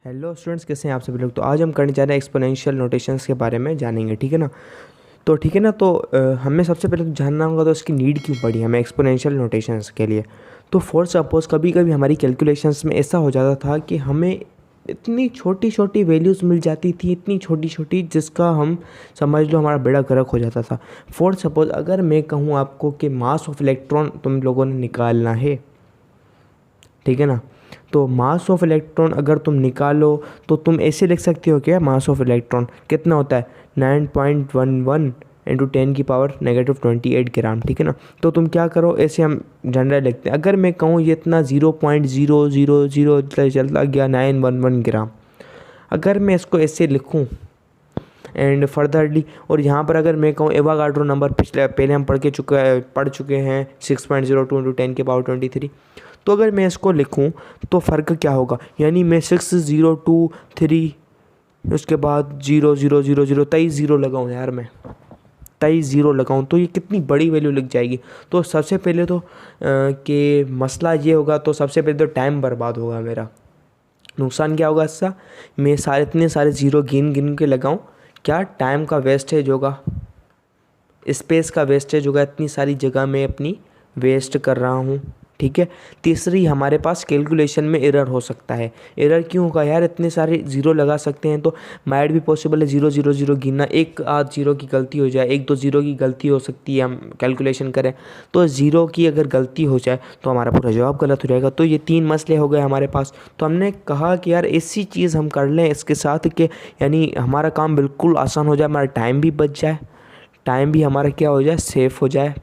Hello students, कैसे हैं आप सभी लोग। तो आज हम करने जा रहे हैं एक्सपोनेंशियल नोटेशंस के बारे में जानेंगे, ठीक है ना। तो ठीक है ना। तो हमें सबसे पहले तो जानना होगा तो इसकी नीड क्यों पड़ी हमें एक्सपोनेंशियल नोटेशंस के लिए। तो फॉर सपोज कभी कभी हमारी कैलकुलेशंस में ऐसा हो जाता था कि हमें इतनी छोटी छोटी वैल्यूज़ मिल जाती थी, इतनी छोटी छोटी, जिसका हम समझ लो हमारा बेड़ा गर्क हो जाता था। फॉर सपोज अगर मैं कहूँ आपको कि मास ऑफ इलेक्ट्रॉन तुम लोगों ने निकालना है, ठीक है ना। तो मास ऑफ इलेक्ट्रॉन अगर तुम निकालो तो तुम ऐसे लिख सकते हो क्या, मास ऑफ इलेक्ट्रॉन कितना होता है 9.11 इंटू 10⁻⁻28 ग्राम, ठीक है ना। तो तुम क्या करो, ऐसे हम जनरल लिखते हैं। अगर मैं कहूँ ये इतना 0.000 चलता गया 911 ग्राम, अगर मैं इसको ऐसे लिखूँ एंड फर्दरली, और यहाँ पर अगर मैं कहूँ एवोगाड्रो नंबर पहले हम पढ़ चुके हैं 6.02 इंटू 10⁻23। तो अगर मैं इसको लिखूं तो फ़र्क क्या होगा, यानी मैं 6023 उसके बाद 0000 23 ज़ीरो लगाऊँ यार, मैं 23 ज़ीरो लगाऊँ तो ये कितनी बड़ी वैल्यू लग जाएगी। तो सबसे पहले तो कि मसला ये होगा, तो सबसे पहले तो टाइम बर्बाद होगा मेरा। नुकसान क्या होगा इसका, मैं इतने सारे ज़ीरो गिन गिन के लगाऊँ, क्या टाइम का वेस्टेज होगा, स्पेस का वेस्टेज होगा, इतनी सारी जगह मैं अपनी वेस्ट कर रहा हूँ, ठीक है। तीसरी, हमारे पास कैलकुलेशन में एरर हो सकता है। एरर क्यों होगा यार, इतने सारे ज़ीरो लगा सकते हैं तो माइट भी पॉसिबल है 000 गिनना, एक आध ज़ीरो की गलती हो जाए, एक दो ज़ीरो की गलती हो सकती है, हम कैलकुलेशन करें तो ज़ीरो की अगर गलती हो जाए तो हमारा पूरा जवाब गलत हो जाएगा। तो ये तीन मसले हो गए हमारे पास। तो हमने कहा कि यार ऐसी चीज़ हम कर लें इसके साथ कि यानी हमारा काम बिल्कुल आसान हो जाए, हमारा टाइम भी बच जाए, टाइम भी हमारा क्या हो जाए, सेफ़ हो जाए,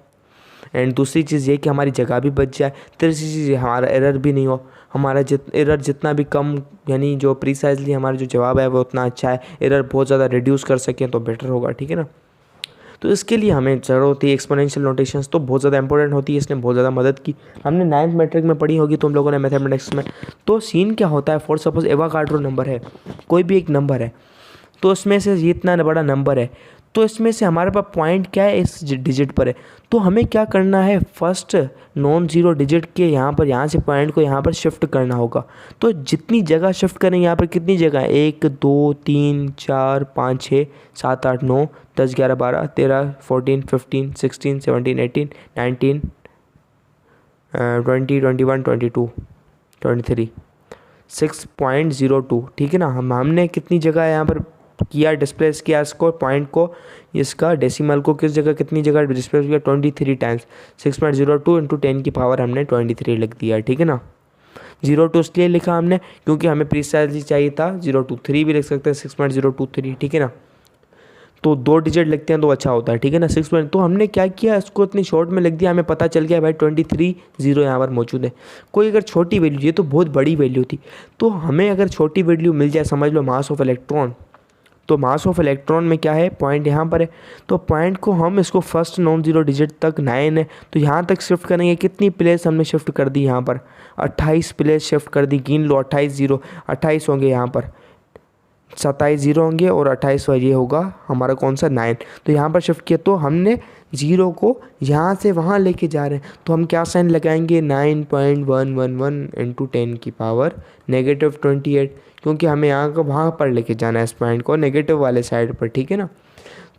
एंड दूसरी चीज़ ये कि हमारी जगह भी बच जाए। तीसरी चीज़ हमारा एरर भी नहीं हो, हमारा एरर जितना भी कम, यानी जो प्रीसाइजली हमारा जो जवाब है वो उतना अच्छा है, एरर बहुत ज़्यादा रिड्यूस कर सकें तो बेटर होगा, ठीक है ना। तो इसके लिए हमें ज़रूरत होती है एक्सपोनेंशियल नोटेशंस, तो बहुत ज़्यादा इंपॉर्टेंट होती है, इसने बहुत ज़्यादा मदद की। हमने 9th मैट्रिक में पढ़ी होगी तुम लोगों ने मैथमेटिक्स में। तो सीन क्या होता है, फॉर सपोज एवोगाड्रो नंबर है, कोई भी एक नंबर है, तो उसमें से ये इतना बड़ा नंबर है, तो इसमें से हमारे पास पॉइंट क्या है, इस डिजिट पर है। तो हमें क्या करना है, फर्स्ट नॉन ज़ीरो डिजिट के यहाँ से पॉइंट को यहाँ पर शिफ्ट करना होगा। तो जितनी जगह शिफ्ट करें, यहाँ पर कितनी जगह है, 1 2 3 4 5 6 7 8 9 10 11 12 13 14 15 16 17 18 19 20 21 22 23 6.02, ठीक है ना। हमने कितनी जगह यहाँ पर किया, डिस्प्लेस किया इसको, पॉइंट को, इसका डेसिमल को किस जगह कितनी जगह डिस्प्लेस किया, 23 टाइम्स 6.02 इंटू 10 हमने 23 लिख दिया, ठीक है ना। 02 इसलिए लिखा हमने क्योंकि हमें प्रीसाइजली चाहिए था 023, भी लिख सकते हैं 6.023, ठीक है ना। तो दो डिजिट लिखते हैं तो अच्छा होता है, ठीक है ना। 6 पॉइंट, तो हमने क्या किया, इसको इतनी शॉर्ट में लिख दिया, हमें पता चल गया भाई 23 ज़ीरो यहाँ पर मौजूद है। कोई अगर छोटी वैल्यू, ये तो बहुत बड़ी वैल्यू थी, तो हमें अगर छोटी वैल्यू मिल जाए, समझ लो मास ऑफ इलेक्ट्रॉन, तो मास ऑफ इलेक्ट्रॉन में क्या है, पॉइंट यहाँ पर है, तो पॉइंट को हम इसको फर्स्ट नॉन ज़ीरो डिजिट तक 9 है तो यहाँ तक शिफ्ट करेंगे। कितनी प्लेस हमने शिफ्ट कर दी, यहाँ पर 28 प्लेस शिफ्ट कर दी, गिन लो 28 ज़ीरो, 28 होंगे यहाँ पर, 27 ज़ीरो होंगे और 28 ये होगा हमारा कौन सा 9। तो यहाँ पर शिफ्ट किया, तो हमने ज़ीरो को यहाँ से वहाँ लेके जा रहे हैं, तो हम क्या साइन लगाएंगे, 9.111 इंटू 10⁻⁻28, क्योंकि हमें यहाँ को वहाँ पर लेके जाना है इस पॉइंट को, नेगेटिव वाले साइड पर, ठीक है ना।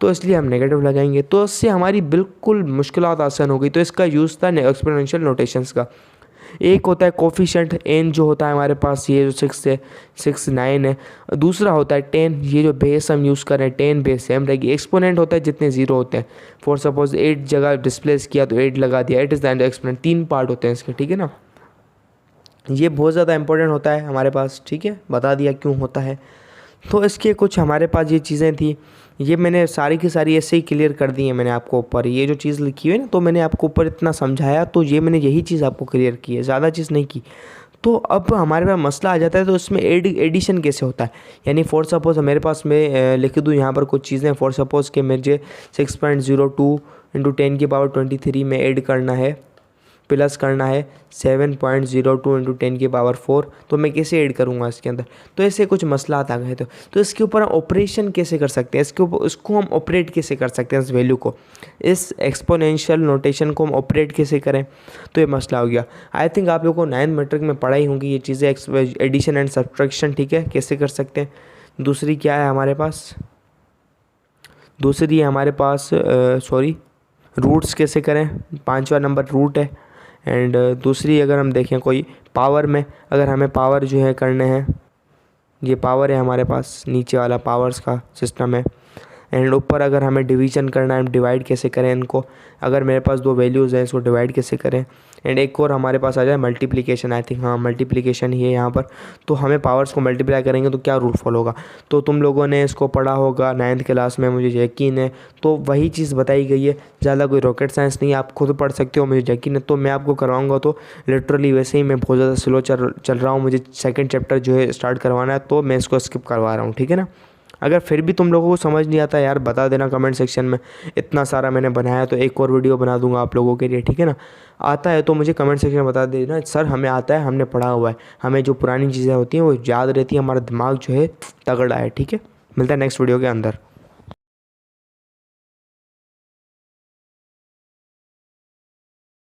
तो इसलिए हम नेगेटिव लगाएंगे, तो इससे हमारी बिल्कुल मुश्किलात आसान हो गई। तो इसका यूज़ था एक्सपोनेंशियल नोटेशंस का। एक होता है कोफिशेंट एन, जो होता है हमारे पास, ये जो 6 है, 6 9 है। दूसरा होता है 10, ये जो बेस हम यूज़ कर रहे हैं 10 बेस सेम रहेगी। एक्सपोनेंट होता है जितने ज़ीरो होते हैं, फॉर सपोज 8 जगह डिस्प्लेस किया तो 8 लगा दिया, 8 इज द एक्सपोनेंट। 3 पार्ट होते हैं इसके, ठीक है ना। ये बहुत ज़्यादा इंपॉर्टेंट होता है हमारे पास, ठीक है, बता दिया क्यों होता है। तो इसके कुछ हमारे पास ये चीज़ें थी, ये मैंने सारी की सारी ऐसे ही क्लियर कर दी है मैंने आपको ऊपर। ये जो चीज़ लिखी हुई है ना, तो मैंने आपको ऊपर इतना समझाया, तो ये मैंने यही चीज़ आपको क्लियर की है, ज़्यादा चीज़ नहीं की। तो अब हमारे पास मसला आ जाता है, तो इसमें एडिशन कैसे होता है, यानी फॉर सपोज मेरे पास मैं लिख दूँ यहाँ पर कुछ चीज़ें, फॉर सपोज कि मुझे 6.02 इंटू 10⁻23 में ऐड करना है, प्लस करना है 7.02 इंटू 10⁴, तो मैं कैसे ऐड करूँगा इसके अंदर। तो ऐसे कुछ मसला आ गए तो इसके ऊपर हम ऑपरेशन कैसे कर सकते हैं, इसके ऊपर उसको हम ऑपरेट कैसे कर सकते हैं, इस वैल्यू को, इस एक्सपोनेंशियल नोटेशन को हम ऑपरेट कैसे करें, तो ये मसला हो गया। आई थिंक आप लोगों को 9th मैट्रिक में पढ़ाई होंगी ये चीज़ें, एडिशन एंड सब्ट्रैक्शन, ठीक है, कैसे कर सकते हैं। दूसरी क्या है हमारे पास, दूसरी है हमारे पास रूट्स कैसे करें, 5वां नंबर रूट है। एंड दूसरी अगर हम देखें कोई पावर में, अगर हमें पावर जो है करने हैं, ये पावर है हमारे पास, नीचे वाला पावर्स का सिस्टम है। एंड ऊपर अगर हमें डिवीजन करना है, डिवाइड कैसे करें इनको, अगर मेरे पास 2 वैल्यूज़ हैं इसको डिवाइड कैसे करें। एंड एक और हमारे पास आ जाए मल्टीप्लिकेशन, आई थिंक हाँ मल्टीप्लिकेशन ही है यहाँ पर। तो हमें पावर्स को मल्टीप्लाई करेंगे तो क्या रूल फॉलो होगा, तो तुम लोगों ने इसको पढ़ा होगा 9th क्लास में, मुझे यकीन है। तो वही चीज़ बताई गई है, ज़्यादा कोई रॉकेट साइंस नहीं है, आप खुद पढ़ सकते हो, मुझे यकीन है। तो मैं आपको करवाऊँगा तो लिटरली वैसे ही मैं बहुत ज़्यादा स्लो चल रहा हूँ, मुझे सेकेंड चैप्टर जो है स्टार्ट करवाना है, तो मैं इसको स्किप करवा रहा हूँ, ठीक है ना। अगर फिर भी तुम लोगों को समझ नहीं आता यार, बता देना कमेंट सेक्शन में। इतना सारा मैंने बनाया तो एक और वीडियो बना दूंगा आप लोगों के लिए, ठीक है ना। आता है तो मुझे कमेंट सेक्शन में बता देना, सर हमें आता है, हमने पढ़ा हुआ है, हमें जो पुरानी चीज़ें होती हैं वो याद रहती है, हमारा दिमाग जो है तगड़ा है, ठीक है। मिलता है नेक्स्ट वीडियो के अंदर।